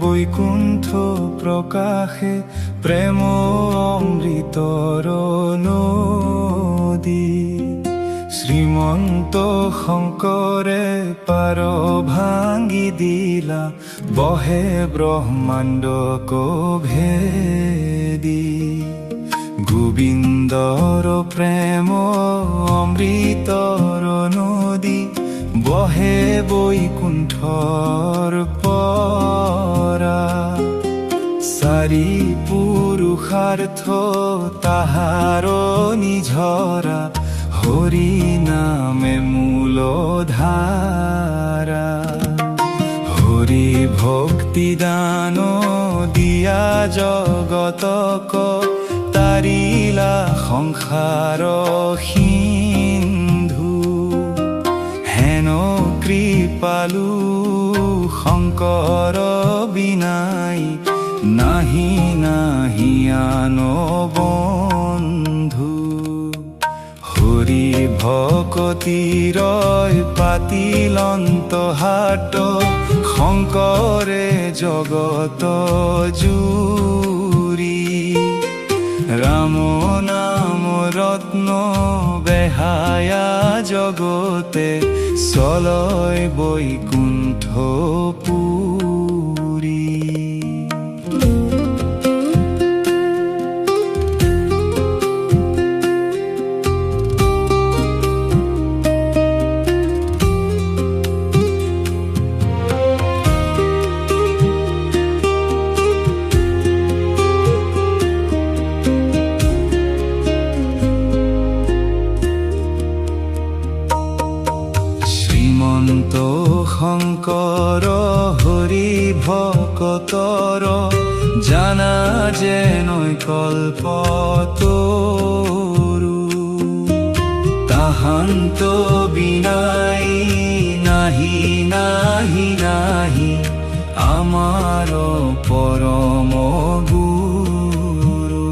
বৈকুণ্ঠ প্ৰকাশে প্ৰেম অমৃতৰ নদী শ্ৰীমন্ত শংকৰে পাৰ ভাঙি দিলা বহে ব্ৰহ্মাণ্ডক ভেদি গোবিন্দৰ প্ৰেম অমৃতৰ নদী বহে বৈকুণ্ঠৰ পৰা চাৰি পুৰুষাৰ্থ তাহাৰ নিজৰা হৰি নামে মূলধাৰা হৰি ভক্তি দান দিয়া জগতক তাৰিলা সংসাৰ সিন্ধু হেন কৃপালু শংকৰ বিনাই নাহি নাহি আন বন্ধু হৰি ভকতিৰ পাতিলন্ত হাত শংকৰে জগত জুৰি ৰাম নাম ৰত্ন বেহায়া জগতে চলয় বৈকুণ্ঠ পুৰী শংকৰ হৰি ভকতৰ জানা যেনৈ কল্পতৰু তাহান্ত বিনাই নাহি নাহি নাহি আমাৰ পৰম গুৰু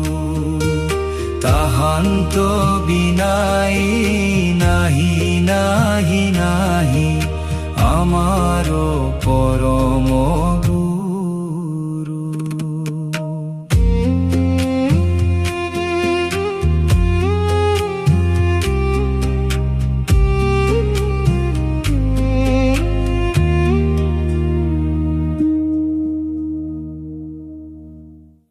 তাহান্ত বিনাই নাহি নাহি নাহি আমাৰ পৰম